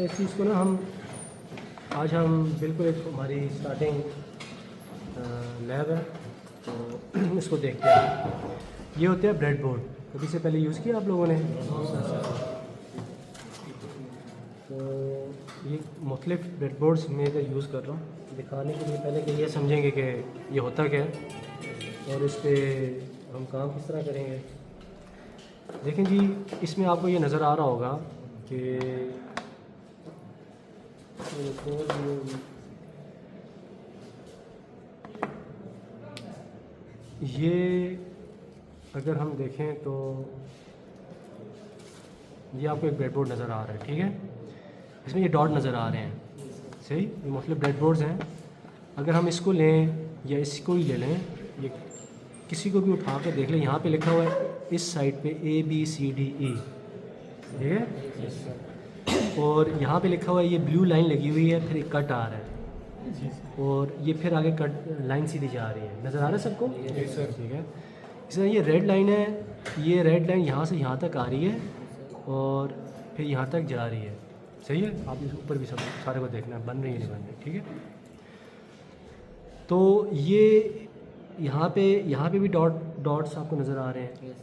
अच्छा, इस चीज़ को ना आज हम बिल्कुल एक हमारी स्टार्टिंग लैब है तो इसको देखते हैं। ये होते हैं ब्रेड बोर्ड। कभी से पहले यूज़ किया आप लोगों ने? तो ये मुख्तलिफ ब्रेड बोर्ड्स में यूज़ कर रहा हूँ दिखाने के लिए। पहले कि ये समझेंगे कि ये होता क्या है और इस पर हम काम किस तरह करेंगे। देखें जी, इसमें आपको ये नज़र आ रहा होगा कि ये अगर हम देखें तो ये आपको एक ब्रेडबोर्ड नज़र आ रहा है, ठीक है। इसमें ये डॉट नज़र आ रहे हैं, सही। ये मतलब ब्रेडबोर्ड्स हैं। अगर हम इसको लें या इसको ही ले लें, ये किसी को भी उठा कर देख लें, यहाँ पे लिखा हुआ है इस साइड पे ABCDE, ठीक है। और यहाँ पे लिखा हुआ है, ये ब्लू लाइन लगी हुई है, फिर एक कट आ रहा है और ये फिर आगे कट लाइन सीधी जा रही है। नज़र आ रहा है सबको? ठीक है। इस तरह ये रेड लाइन है, ये रेड लाइन यहाँ से यहाँ तक आ रही है और फिर यहाँ तक जा रही है, सही है। आप इस ऊपर भी सब सारे को देखना है, बन रही है नहीं बन रही, ठीक है। तो ये यहाँ पे भी डॉट्स आपको नज़र आ रहे हैं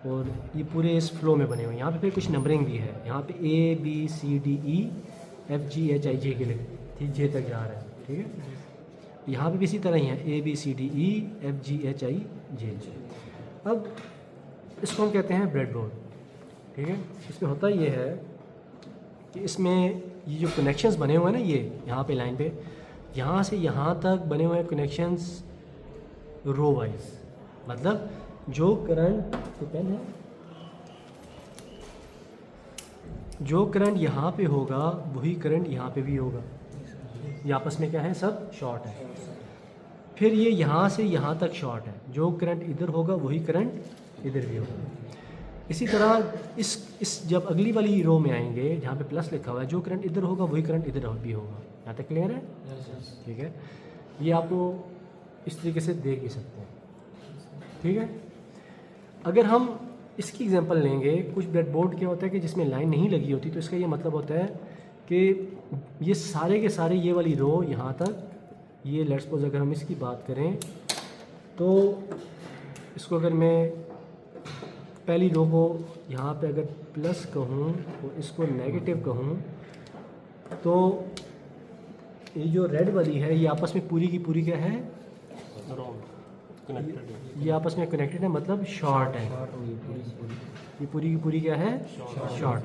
और ये पूरे इस फ्लो में बने हुए हैं। यहाँ पे फिर कुछ नंबरिंग भी है, यहाँ पे ABCDEFGHIJ के लिए ठीक जे तक जा रहा है, ठीक है। यहाँ पे भी इसी तरह ही है ABCDEFGHIJ। अब इसको हम कहते हैं ब्रेड बोर्ड, ठीक है। इसमें होता ये है कि इसमें ये जो कनेक्शंस बने हुए हैं ना, ये यहाँ पे लाइन पे यहाँ से यहाँ तक बने हुए हैं कनेक्शंस रो वाइज। मतलब जो करंट पेन है, जो करंट यहाँ पे होगा वही करंट यहाँ पे भी होगा। ये आपस में क्या है, सब शॉर्ट है। फिर ये यहाँ से यहाँ तक शॉर्ट है, जो करंट इधर होगा वही करंट इधर भी होगा। इसी तरह इस जब अगली वाली रो में आएंगे जहाँ पे प्लस लिखा हुआ है, जो करंट इधर होगा वही करंट इधर भी होगा। यहाँ तक क्लियर है? ठीक है। ये आपको इस तरीके से देख भी सकते हैं, ठीक है। अगर हम इसकी एग्जांपल लेंगे, कुछ ब्रेडबोर्ड क्या होता है कि जिसमें लाइन नहीं लगी होती, तो इसका ये मतलब होता है कि ये सारे के सारे ये वाली रो यहाँ तक, ये लेट्स सपोज अगर हम इसकी बात करें तो इसको अगर मैं पहली रो को यहाँ पे अगर प्लस कहूँ और इसको नेगेटिव कहूँ, तो ये जो रेड वाली है ये आपस में पूरी की पूरी क्या है, ये आपस में कनेक्टेड है, मतलब शॉर्ट है। ये पूरी की पूरी क्या है, शॉर्ट।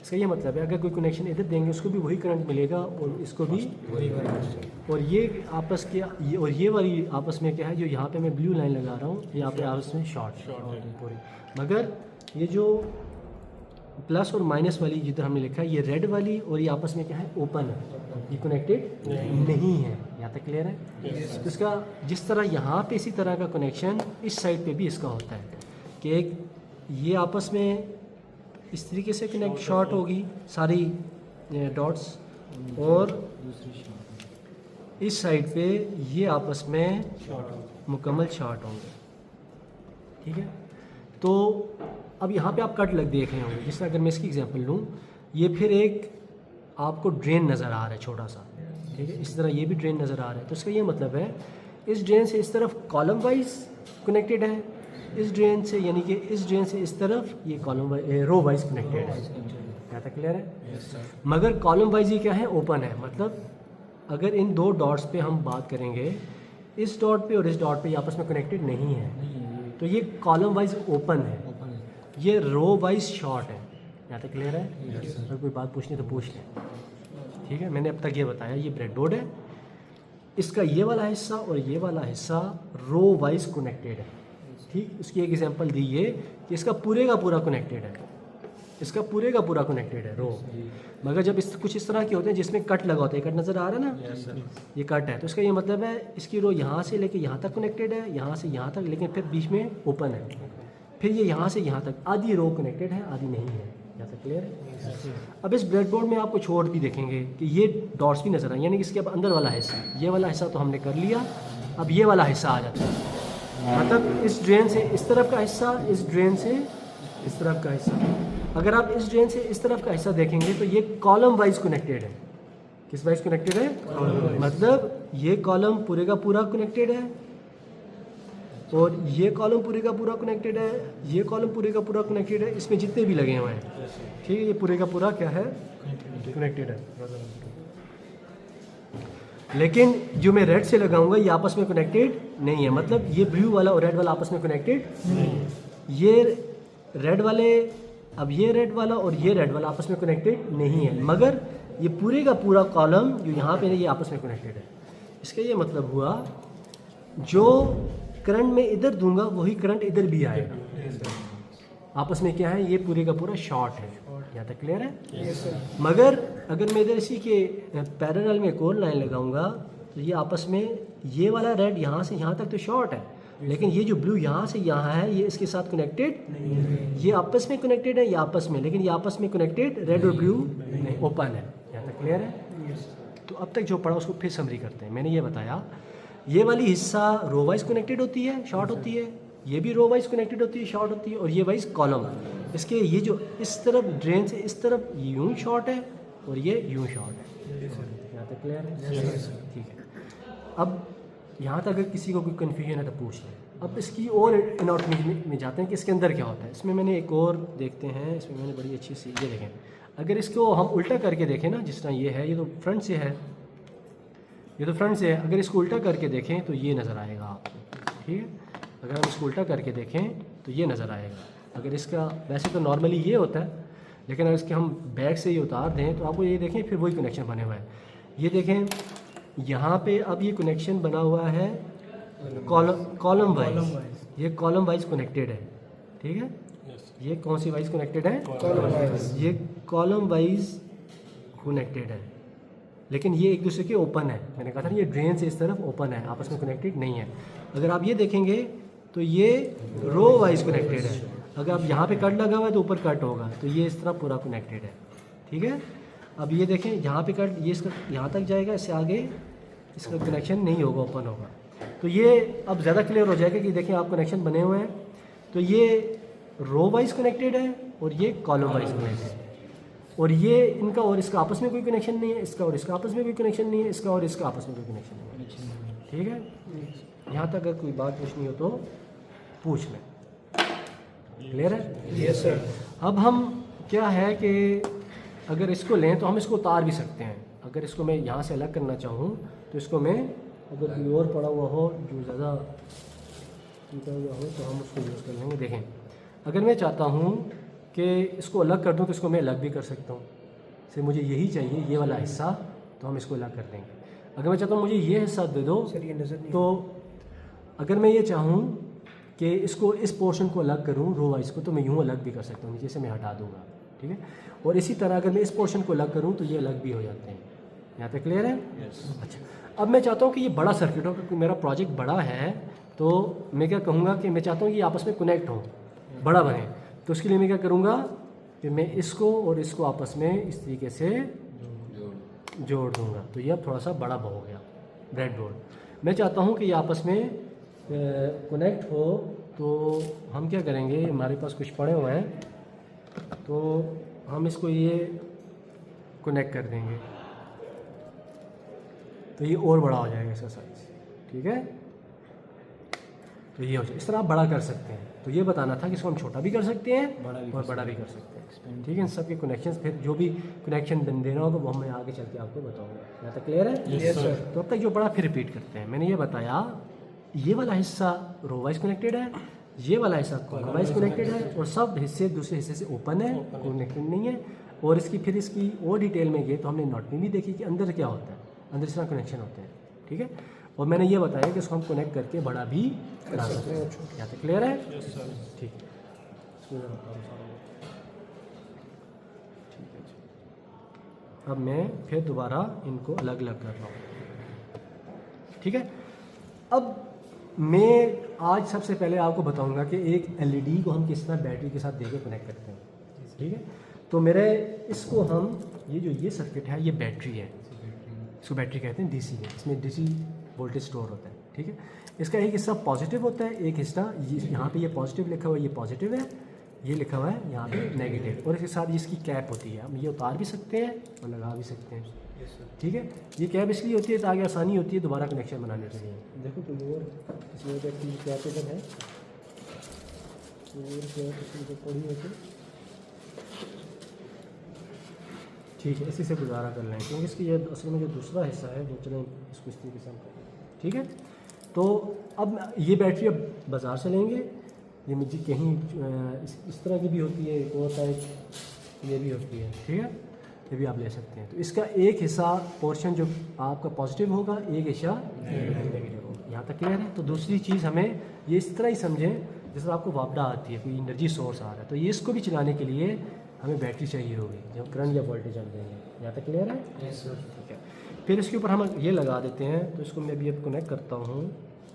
इसका ये मतलब है अगर कोई कनेक्शन इधर देंगे उसको भी वही करंट मिलेगा और इसको भी वही करंट। और ये आपस के ये वाली आपस में क्या है, जो यहाँ पे मैं ब्लू लाइन लगा रहा हूँ, यहाँ पे आपस में शॉर्ट पूरी। मगर ये जो प्लस और माइनस वाली जिधर हमने लिखा है, ये रेड वाली और ये आपस में क्या है, ओपन है, ये कनेक्टेड नहीं है। यहाँ तक क्लियर है? तो इसका जिस तरह यहाँ पे इसी तरह का कनेक्शन इस साइड पे भी इसका होता है कि एक ये आपस में इस तरीके से कनेक्ट शॉर्ट होगी सारी डॉट्स, और इस साइड पे ये आपस में मुकम्मल शॉर्ट होंगे, ठीक है। तो अब यहाँ पे आप कट लग देख रहे होंगे। जिस तरह अगर मैं इसकी एग्जांपल लूँ, ये फिर एक आपको ड्रेन नज़र आ रहा है छोटा सा, ठीक है। इस तरह ये भी ड्रेन नज़र आ रहा है। तो इसका ये मतलब है इस ड्रेन से इस तरफ कॉलम वाइज कनेक्टेड है, इस ड्रेन से यानी कि इस ड्रेन से इस तरफ ये कॉलम रो वाइज कनेक्टेड है। यहाँ तक क्लियर है? मगर कॉलम वाइज ये क्या है, ओपन है। मतलब अगर इन दो डॉट्स पे हम बात करेंगे, इस डॉट पे और इस डॉट पे आपस में कनेक्टेड नहीं है, तो ये कॉलम वाइज ओपन है, ये रो वाइज शॉर्ट है। यहाँ तक क्लियर है? अगर कोई बात पूछनी तो पूछ लें, ठीक है। मैंने अब तक ये बताया, ये ब्रेडबोर्ड है, इसका ये वाला हिस्सा और ये वाला हिस्सा रो वाइज कनेक्टेड है, ठीक। उसकी एक एग्जांपल दी है कि इसका पूरे का पूरा कनेक्टेड है, इसका पूरे का पूरा कनेक्टेड है रो। मगर जब कुछ इस तरह के होते हैं जिसमें कट लगा होता है, कट नज़र आ रहा है ना, ये कट है, तो इसका ये मतलब है इसकी रो यहाँ से लेके यहाँ तक कनेक्टेड है, यहाँ से यहाँ तक, लेकिन फिर बीच में ओपन है। फिर ये यहाँ से यहाँ तक आधी रो कनेक्टेड है, आधी नहीं है। यहाँ तक क्लियर है? अब इस ब्रेडबोर्ड में आपको छोड़ भी देखेंगे कि ये डॉट्स भी नजर आए, यानी कि इसके अब अंदर वाला हिस्सा, ये वाला हिस्सा तो हमने कर लिया, अब ये वाला हिस्सा आ जाता है। मतलब इस ड्रेन से इस तरफ का हिस्सा, इस ड्रेन से इस तरफ का हिस्सा, अगर आप इस ड्रेन से इस तरफ का हिस्सा देखेंगे तो ये कॉलम वाइज कनेक्टेड है। किस वाइज कनेक्टेड है? मतलब ये कॉलम पूरे का पूरा कनेक्टेड है और ये कॉलम पूरे का पूरा कनेक्टेड है, ये कॉलम पूरे का पूरा कनेक्टेड है, इसमें जितने भी लगे हुए हैं, ठीक है, ये पूरे का पूरा क्या है? कनेक्टेड है। लेकिन जो मैं रेड से लगाऊंगा ये आपस में कनेक्टेड नहीं है, मतलब ये ब्लू वाला और रेड वाला आपस में कनेक्टेड नहीं है। ये रेड वाले, अब ये रेड वाला और ये रेड वाला आपस में कनेक्टेड नहीं है, मगर ये पूरे का पूरा कॉलम जो यहाँ पे है ये आपस में कनेक्टेड है। इसका ये मतलब हुआ जो करंट में इधर दूंगा वही करंट इधर भी आएगा। आपस में क्या है? ये पूरे का पूरा शॉर्ट है। यहाँ तक क्लियर है? मगर अगर मैं इधर इसी के पैरेलल में एक और लाइन लगाऊंगा तो ये आपस में, ये वाला रेड यहाँ से यहाँ तक तो शॉर्ट है, लेकिन ये जो ब्लू यहाँ से यहाँ है ये इसके साथ कनेक्टेड नहीं है। ये आपस में कनेक्टेड है, ये आपस में, लेकिन ये आपस में कनेक्टेड रेड और ब्लू नहीं, ओपन है। यहाँ तक क्लियर है? तो अब तक जो पढ़ा उसको फिर समरी करते हैं। मैंने ये बताया ये वाली हिस्सा रो वाइज कनेक्टेड होती है, शॉर्ट होती है, ये भी रो वाइज कनेक्टेड होती है, शॉर्ट होती है, और ये वाइज कॉलम। इसके ये जो इस तरफ ड्रेन से इस तरफ यूं शॉर्ट है और ये यूं शॉर्ट है। यहाँ तक क्लियर है? ठीक है। अब यहाँ तक अगर किसी को कोई कन्फ्यूजन है तो पूछ लें। अब इसकी और एनाटॉमी में जाते हैं कि इसके अंदर क्या होता है। इसमें मैंने एक और देखते हैं, इसमें मैंने बड़ी अच्छी सी ये देखें, अगर इसको हम उल्टा करके देखें ना, जिस तरह ये है, ये तो फ्रंट से है, ये तो फ्रंट से है, अगर इसको उल्टा करके देखें तो ये नज़र आएगा आपको, ठीक है। अगर हम इसको उल्टा करके देखें तो ये नज़र आएगा। अगर इसका वैसे तो नॉर्मली ये होता है, लेकिन अगर इसके हम बैक से ये उतार दें तो आपको ये देखें फिर वही कनेक्शन बने हुए हैं। ये देखें यहाँ पे अब ये कनेक्शन बना हुआ है कॉलम वाइज, ये कॉलम वाइज कनेक्टेड है, ठीक है। ये कौन सी वाइज कनेक्टेड है? ये कॉलम वाइज कनेक्टेड है, लेकिन ये एक दूसरे के ओपन है। मैंने कहा था ये ड्रेन से इस तरफ ओपन है, आपस में कनेक्टेड नहीं है। अगर आप ये देखेंगे तो ये रो वाइज कनेक्टेड है। अगर आप यहाँ पे कट लगा हुआ है तो ऊपर कट होगा, तो ये इस तरह पूरा कनेक्टेड है, ठीक है। अब ये देखें यहाँ पे कट, ये इसका यहाँ तक जाएगा, इससे आगे इसका कनेक्शन नहीं होगा, ओपन होगा। तो ये अब ज़्यादा क्लियर हो जाएगा कि देखें आप कनेक्शन बने हुए हैं, तो ये रो वाइज कनेक्टेड है और ये कॉलम वाइज कनेक्टेड है, और ये इनका और इसका आपस में कोई कनेक्शन नहीं है, इसका और इसका आपस में कोई कनेक्शन नहीं है, इसका और इसका आपस में कोई कनेक्शन नहीं है, ठीक है। यहाँ तक अगर कोई बात पूछनी हो तो पूछ लें। क्लियर है? Yes sir. अब हम क्या है कि अगर इसको लें तो हम इसको उतार भी सकते हैं। अगर इसको मैं यहाँ से अलग करना चाहूँ तो इसको मैं, अगर कोई और पड़ा हुआ हो जो ज़्यादा टूटा हुआ हो तो हम उसको यूज़ कर लेंगे। देखें, अगर मैं चाहता हूँ कि इसको अलग कर दूँ तो इसको मैं अलग भी कर सकता हूँ। से मुझे यही चाहिए, ये वाला हिस्सा, तो हम इसको अलग कर देंगे। अगर मैं चाहता हूँ मुझे ये हिस्सा दे दो, तो अगर मैं ये चाहूँ कि इसको इस पोर्शन को अलग करूँ रो वाइज को, तो मैं यूँ अलग भी कर सकता हूँ, नीचे से मैं हटा दूँगा, ठीक है। और इसी तरह अगर मैं इस पोर्शन को अलग करूँ तो ये अलग भी हो जाते हैं। यहाँ तक क्लियर है? अच्छा, अब मैं चाहता हूँ कि ये बड़ा सर्किट हो, क्योंकि मेरा प्रोजेक्ट बड़ा है, तो मैं क्या कहूँगा कि मैं चाहता हूँ कि आपस में कनेक्ट हो, बड़ा बने। तो उसके लिए मैं क्या करूँगा कि मैं इसको और इसको आपस में इस तरीके से जोड़ दूँगा, तो ये अब थोड़ा सा बड़ा हो गया ब्रेडबोर्ड। मैं चाहता हूँ कि ये आपस में कनेक्ट हो, तो हम क्या करेंगे, हमारे पास कुछ पड़े हुए हैं, तो हम इसको ये कनेक्ट कर देंगे, तो ये और बड़ा हो जाएगा इसका साइज, ठीक है। तो ये हो जाए, इस तरह आप बड़ा कर सकते हैं। तो ये बताना था कि इसको हम छोटा भी कर सकते हैं और बड़ा भी कर सकते हैं, ठीक है। इन सब के कनेक्शन, फिर जो भी कनेक्शन देना होगा वो मैं आगे चल के आपको बताऊंगा। यहाँ तक क्लियर है? Yes sir. तो अब तक जो पढ़ा फिर रिपीट करते हैं। मैंने ये बताया ये वाला हिस्सा रो वाइज कनेक्टेड है, ये वाला हिस्सा कॉलम वाइज कनेक्टेड है, और सब हिस्से दूसरे हिस्से से ओपन है, कनेक्टेड नहीं है। और इसकी फिर इसकी और डिटेल में गए तो हमने एनाटॉमी भी देखी कि अंदर क्या होता है, अंदर इस तरह कनेक्शन होते हैं, ठीक है। और मैंने ये बताया कि इसको हम कनेक्ट करके बड़ा भी करा सकते हैं। यहाँ तक क्लियर है? ठीक है, अब मैं फिर दोबारा इनको अलग अलग कर रहा हूँ, ठीक है। अब मैं आज सबसे पहले आपको बताऊंगा कि एक एलईडी को हम किस तरह बैटरी के साथ देके कनेक्ट करते हैं, ठीक है। तो मेरे इसको हम, ये जो ये सर्किट है ये बैटरी है, इसको बैटरी कहते हैं, डीसी है, इसमें डीसी वोल्टेज स्टोर होता है, ठीक है। इसका एक हिस्सा पॉजिटिव होता है, एक हिस्सा यहाँ पे ये पॉजिटिव लिखा हुआ है, ये पॉजिटिव है, ये लिखा हुआ है यहाँ पे नेगेटिव, और इसके साथ इसकी कैप होती है। हम ये उतार भी सकते हैं और लगा भी सकते हैं, ठीक है। ये कैप इसलिए होती है ताकि आसानी होती है दोबारा कनेक्शन बनाने के लिए। देखो कोई और किसी और की कैप इधर है, और कैप इसमें पड़ी होती, ठीक है, इसी से गुजारा कर लें, क्योंकि इसकी ये असल में जो दूसरा हिस्सा है वो चलें इसको इस तरीके से हम करें, ठीक है। तो अब ये बैटरी अब बाज़ार से लेंगे, ये मुझे कहीं इस तरह की भी होती है, एक और टाइप ये भी होती है, ठीक है, ये भी आप ले सकते हैं। तो इसका एक हिस्सा पोर्शन जो आपका पॉजिटिव होगा, एक हिस्सा नेगेटिव होगा। यहाँ तक क्लियर है। तो दूसरी चीज़ हमें ये इस तरह ही समझें जैसे आपको वापडा आती है, कोई एनर्जी सोर्स आ रहा है, तो ये इसको भी चलाने के लिए हमें बैटरी चाहिए होगी जब करंट या वोल्टेज हम देंगे। यहाँ तक क्लियर है? Yes sir. ठीक है, फिर इसके ऊपर हम ये लगा देते हैं, तो इसको मैं भी अब कनेक्ट करता हूँ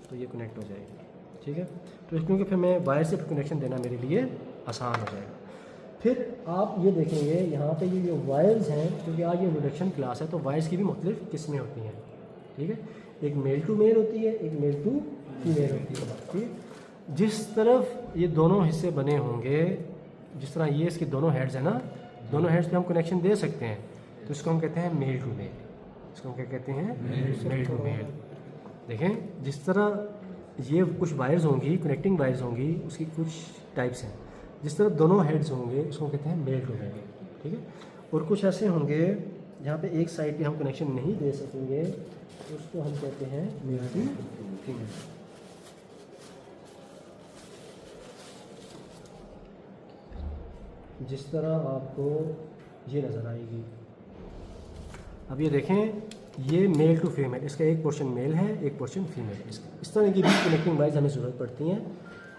तो ये कनेक्ट हो जाएगी, ठीक है। तो क्योंकि फिर मैं वायर से कनेक्शन देना मेरे लिए आसान हो जाएगा। फिर आप ये देखेंगे यहाँ पे ये जो वायर्स हैं, क्योंकि आज ये इंट्रोडक्शन क्लास है तो वायर्स की भी मुख्तलिफ किस्में होती हैं, ठीक है। एक मेल टू मेल होती है, एक मेल टू फीमेल होती है, ठीक है। जिस तरफ ये दोनों हिस्से बने होंगे, जिस तरह ये इसके दोनों हेड्स हैं ना, दोनों हेड्स पे हम कनेक्शन दे सकते हैं, तो इसको हम कहते हैं मेल टू मेल। इसको हम क्या कहते हैं? Male to male. देखें जिस तरह ये कुछ वायर्स होंगी, कनेक्टिंग वायर्स होंगी, उसकी कुछ टाइप्स हैं। जिस तरह दोनों हेड्स होंगे उसको कहते हैं मेल टू मेल, ठीक है। और कुछ ऐसे होंगे जहाँ पे एक साइड पे हम कनेक्शन नहीं दे सकेंगे, तो उसको हम कहते हैं मेल टू फीमेल। जिस तरह आपको ये नज़र आएगी, अब ये देखें, ये मेल टू फीमेल, इसका एक पोर्शन मेल है, एक पोर्शन फीमेल। इस तरह की भी कनेक्टिंग वायर्स हमें ज़रूरत पड़ती हैं।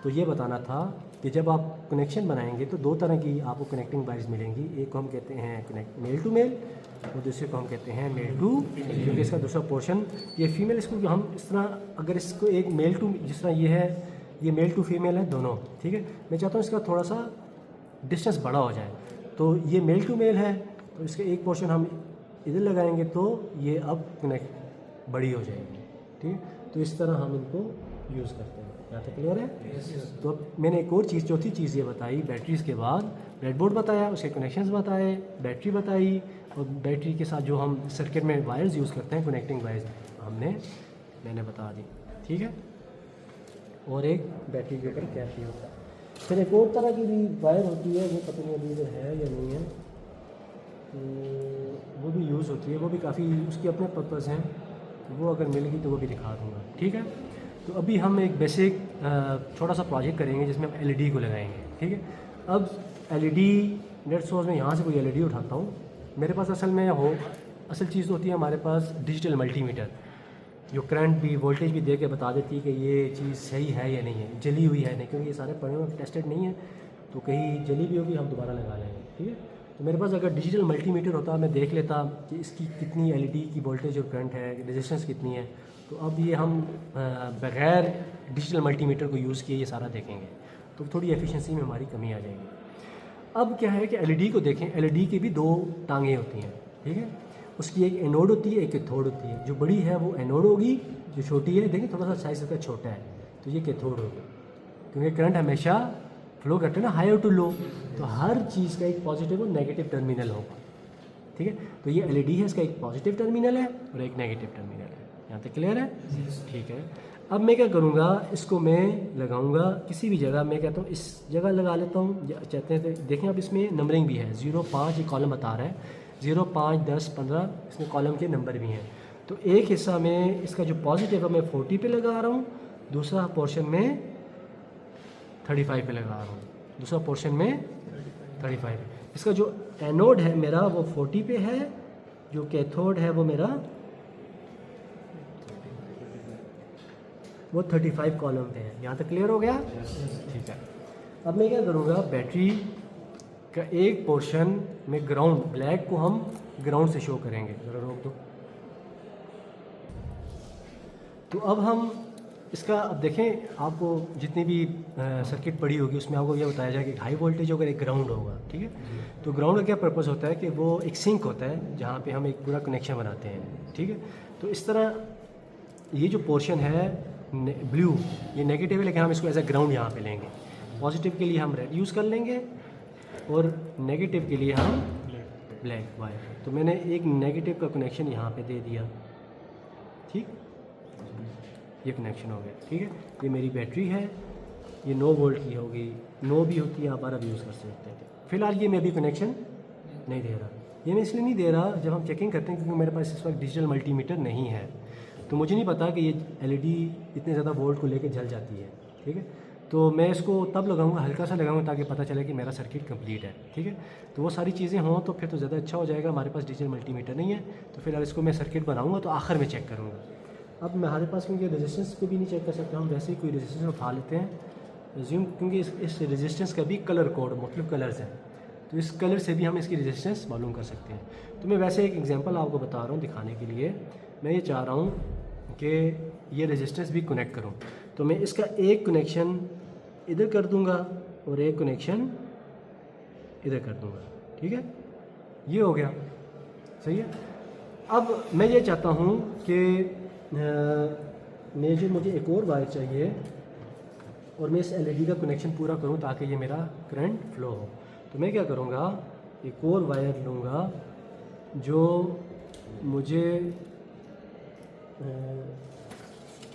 तो ये बताना था कि जब आप कनेक्शन बनाएंगे तो दो तरह की आपको कनेक्टिंग वायर्स मिलेंगी। एक को हम कहते हैं कनेक्ट मेल टू मेल, और दूसरे को हम कहते हैं मेल टू, क्योंकि इसका दूसरा पोर्शन ये फीमेल। इसको हम इस तरह, अगर इसको एक मेल टू, जिस तरह ये है, ये मेल टू फीमेल है दोनों, ठीक है। मैं चाहता हूँ इसका थोड़ा सा डिस्टेंस बड़ा हो जाए, तो ये मेल टू मेल है, तो इसका एक पोर्शन हम इधर लगाएंगे तो ये अब कनेक्ट बड़ी हो जाएगी, ठीक है। तो इस तरह हम इनको यूज़ करते हैं। यहाँ तक क्लियर है? तो अब मैंने एक और चीज़, चौथी चीज़ ये बताई, बैटरीज़ के बाद ब्रेडबोर्ड बताया, उसके कनेक्शंस बताए, बैटरी बताई, और बैटरी के साथ जो हम सर्किट में वायर्स यूज़ करते हैं, कनेक्टिंग वायर्स मैंने बता दी, ठीक है। और एक बैटरी के ऊपर कैप भी होता है। फिर एक और तरह की भी वायर होती है, वो पता नहीं अभी इधर है या नहीं है, तो वो भी यूज़ होती है, वो भी काफ़ी उसके अपने पर्पज़ हैं, वो अगर मिलेगी तो वो भी दिखा दूँगा, ठीक है। तो अभी हम एक बेसिक छोटा सा प्रोजेक्ट करेंगे जिसमें हम एलईडी को लगाएंगे, ठीक है। अब एलईडी नेट सोर्स में यहाँ से कोई एलईडी उठाता हूँ, मेरे पास असल चीज़ तो होती है हमारे पास डिजिटल मल्टीमीटर, जो करंट भी वोल्टेज भी दे के बता देती है कि ये चीज़ सही है या नहीं है, जली हुई है नहीं, क्योंकि ये सारे पढ़े हुए टेस्टेड नहीं है, तो कहीं जली भी होगी हम दोबारा लगा लेंगे, ठीक है। तो मेरे पास अगर डिजिटल मल्टीमीटर होता, मैं देख लेता कि इसकी कितनी एलईडी की वोल्टेज और करंट है, रेजिस्टेंस कितनी है। तो अब ये हम बग़ैर डिजिटल मल्टीमीटर को यूज़ किए ये सारा देखेंगे, तो थोड़ी एफिशिएंसी में हमारी कमी आ जाएगी। अब क्या है कि एलईडी को देखें, एलईडी की भी दो टांगें होती हैं, ठीक है। उसकी एक एनोड होती है, एक कैथोड होती है। जो बड़ी है वो एनोड होगी, जो छोटी है देखिए थोड़ा सा साइज़ इसका छोटा है, तो ये कैथोड होगी, क्योंकि करंट हमेशा फ्लो करते हैं ना हायर टू लो, तो हर चीज़ का एक पॉजिटिव और नेगेटिव टर्मिनल होगा, ठीक है। तो ये एलईडी है, इसका एक पॉजिटिव टर्मिनल है और एक नेगेटिव टर्मिनल है। यहाँ तक क्लियर है? ठीक है। अब मैं क्या करूँगा, इसको मैं लगाऊंगा किसी भी जगह, मैं कहता हूँ इस जगह लगा लेता हूँ, चाहते हैं तो देखें। अब इसमें नंबरिंग भी है, 0, 5 ये कॉलम बता रहा है, 0, 5, 10, 15 इसमें कॉलम के नंबर भी हैं। तो एक हिस्सा में इसका जो पॉजिटिव है मैं 40 पे लगा रहा हूँ, दूसरा पोर्शन में 35 पे लगा रहा हूँ, दूसरा पोर्शन में 35। इसका जो एनोड है मेरा वो 40 पे है, जो कैथोड है वो मेरा वो 35 कॉलम पे है। यहाँ तक क्लियर हो गया? ठीक है। अब मैं क्या करूँगा, बैटरी का एक पोर्शन में ग्राउंड, ब्लैक को हम ग्राउंड से शो करेंगे। ज़रा रोक दो। तो अब हम इसका, अब देखें, आपको जितनी भी सर्किट पड़ी होगी उसमें आपको यह बताया जाएगा कि हाई वोल्टेज होगा, एक ग्राउंड होगा, ठीक है। तो ग्राउंड का क्या पर्पस होता है कि वो एक सिंक होता है जहाँ पे हम एक पूरा कनेक्शन बनाते हैं, ठीक है। तो इस तरह ये जो पोर्शन है ब्लू, ये नेगेटिव है, लेकिन हम इसको एज ए ग्राउंड यहाँ पे लेंगे। पॉजिटिव के लिए हम रेड यूज़ कर लेंगे और नेगेटिव के लिए हम ब्लैक वायर। तो मैंने एक नेगेटिव का कनेक्शन यहाँ पे दे दिया, ठीक, ये कनेक्शन हो गया, ठीक है। ये मेरी बैटरी है, ये 9 वोल्ट की होगी, 9 भी होती है, आप 12 भी यूज़ कर सकते हैं। फ़िलहाल ये मैं अभी कनेक्शन नहीं दे रहा। ये मैं इसलिए नहीं दे रहा, जब हम चेकिंग करते हैं क्योंकि मेरे पास इस वक्त डिजिटल मल्टीमीटर नहीं है, तो मुझे नहीं पता कि ये LED इतने ज़्यादा वोल्ट को लेकर जल जाती है, ठीक है। तो मैं इसको तब लगाऊंगा, हल्का सा लगाऊंगा ताकि पता चले कि मेरा सर्किट कंप्लीट है, ठीक है। तो वो सारी चीज़ें हों तो फिर तो ज़्यादा अच्छा हो जाएगा। हमारे पास डिजिटल मल्टीमीटर नहीं है, तो फिलहाल इसको मैं सर्किट बनाऊंगा तो आखिर में चेक करूँगा। अब हमारे पास क्योंकि रेजिस्टेंस को भी नहीं चेक कर सकते, हम वैसे ही कोई रेजिस्टेंस उठा लेते हैं रिज्यूम, क्योंकि इस रेजिस्टेंस का भी कलर कोड मुख्तलिफ कलर्स हैं, तो इस कलर से भी हम इसकी रेजिस्टेंस मालूम कर सकते हैं। तो मैं वैसे एक एग्जांपल आपको बता रहा हूँ दिखाने के लिए। मैं ये चाह रहा हूँ कि ये रेजिस्टेंस भी कनेक्ट करूँ, तो मैं इसका एक कनेक्शन इधर कर दूँगा और एक कनेक्शन इधर कर दूँगा, ठीक है। ये हो गया, सही है। अब मैं ये चाहता हूँ कि मुझे एक और वायर चाहिए और मैं इस LED का कनेक्शन पूरा करूँ ताकि ये मेरा करंट फ्लो हो। तो मैं क्या करूँगा, एक और वायर लूँगा जो मुझे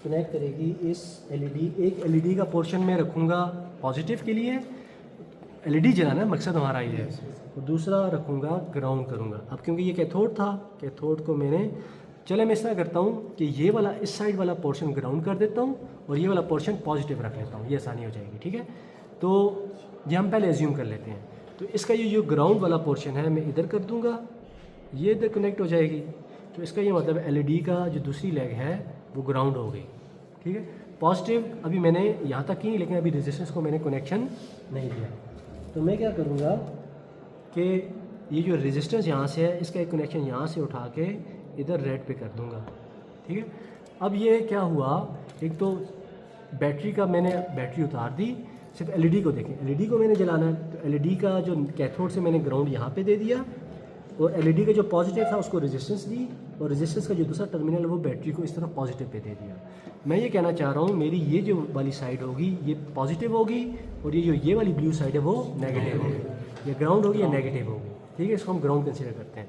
कनेक्ट करेगी इस LED। एक LED का पोर्शन में रखूँगा पॉजिटिव के लिए, LED जलाना मकसद हमारा ये है, और दूसरा रखूँगा ग्राउंड करूँगा। अब क्योंकि ये कैथोड था, कैथोड को मैं इस तरह करता हूँ कि ये वाला इस साइड वाला पोर्शन ग्राउंड कर देता हूँ और ये वाला पोर्शन पॉजिटिव रख लेता हूँ, ये आसानी हो जाएगी, ठीक है। तो ये हम पहले एज्यूम कर लेते हैं। तो इसका ये जो ग्राउंड वाला पोर्शन है मैं इधर कर दूँगा, ये इधर कनेक्ट हो जाएगी। तो इसका ये मतलब LED का जो दूसरी लेग है वो ग्राउंड हो गई, ठीक है। पॉजिटिव अभी मैंने यहाँ तक की, लेकिन अभी रेजिस्टेंस को मैंने कनेक्शन नहीं दिया। तो मैं क्या करूँगा कि ये जो रेजिस्टेंस यहाँ से है इसका एक कनेक्शन यहाँ से उठा के इधर रेड पे कर दूँगा, ठीक है। अब ये क्या हुआ, एक तो बैटरी का मैंने बैटरी उतार दी, सिर्फ LED को देखें, LED को मैंने जलाना है, तो LED का जो कैथोड से मैंने ग्राउंड यहाँ पे दे दिया और LED का जो पॉजिटिव था उसको रेजिस्टेंस दी, और रेजिस्टेंस का जो दूसरा टर्मिनल है वो बैटरी को इस तरफ पॉजिटिव पे दे दिया। मैं ये कहना चाह रहा हूँ मेरी ये जो वाली साइड होगी ये पॉजिटिव होगी और ये वाली ब्लू साइड है वो नेगेटिव होगी, ये ग्राउंड होगी या नेगेटिव होगी, ठीक है। इसको हम ग्राउंड कंसिडर करते हैं।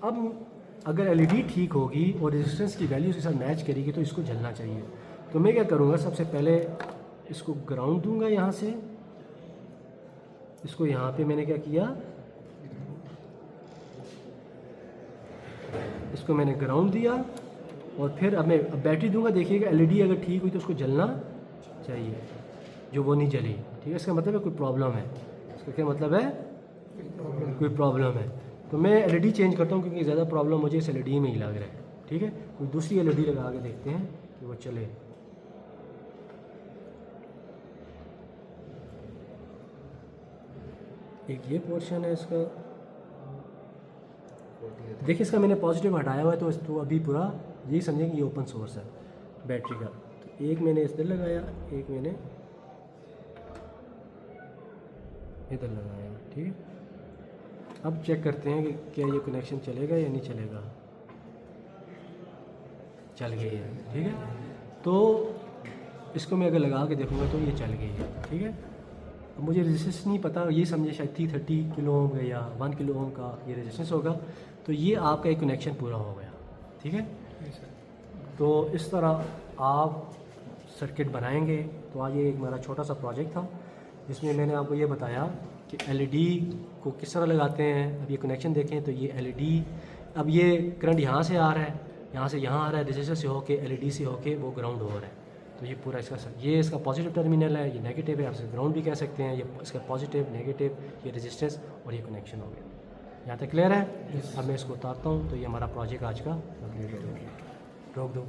अब अगर LED ठीक होगी और रेजिस्टेंस की वैल्यू के साथ मैच करेगी तो इसको जलना चाहिए। तो मैं क्या करूँगा, सबसे पहले इसको ग्राउंड दूंगा यहाँ से, इसको यहाँ पे मैंने क्या किया, इसको मैंने ग्राउंड दिया और फिर अब मैं बैटरी दूंगा। देखिएगा LED अगर ठीक हुई तो उसको जलना चाहिए, जो वो नहीं जली, ठीक है। इसका मतलब है कोई प्रॉब्लम है, इसका क्या मतलब है, कोई प्रॉब्लम है। तो मैं LED चेंज करता हूँ क्योंकि ज़्यादा प्रॉब्लम मुझे इस LED में ही लग रहा है, ठीक है। कोई दूसरी LED लगा के देखते हैं कि वो चले। एक ये पोर्शन है इसका, देखिए इसका मैंने पॉजिटिव हटाया हुआ है तो अभी पूरा यही समझें कि ये ओपन सोर्स है बैटरी का। तो एक मैंने इधर लगाया, एक मैंने इधर लगाया, ठीक है। अब चेक करते हैं कि क्या ये कनेक्शन चलेगा या नहीं चलेगा। चल गई है, ठीक है। तो इसको मैं अगर लगा के देखूँगा तो ये चल गई है, ठीक है। अब मुझे रेजिस्टेंस नहीं पता, ये समझे शायद 30 किलो ओम का या 1 किलो ओम का ये रेजिस्टेंस होगा। तो ये आपका एक कनेक्शन पूरा हो गया, ठीक है। तो इस तरह आप सर्किट बनाएंगे। तो आज ये एक मेरा छोटा सा प्रोजेक्ट था जिसमें मैंने आपको ये बताया कि LED को किस तरह लगाते हैं। अब ये कनेक्शन देखें तो ये LED, अब ये करंट यहाँ से आ रहा है, यहाँ से यहाँ आ रहा है, रेजिस्टर से होके LED से होके वो ग्राउंड हो रहा है। तो ये पूरा इसका पॉजिटिव टर्मिनल है, ये नेगेटिव है, आप इसे ग्राउंड भी कह सकते हैं। ये इसका पॉजिटिव, नेगेटिव, ये रेजिस्टेंस और ये कनेक्शन हो गया। यहाँ तक क्लियर है। अब मैं इसको उतारता हूँ तो ये हमारा प्रोजेक्ट आज का कंप्लीट हो गया। रोक दो।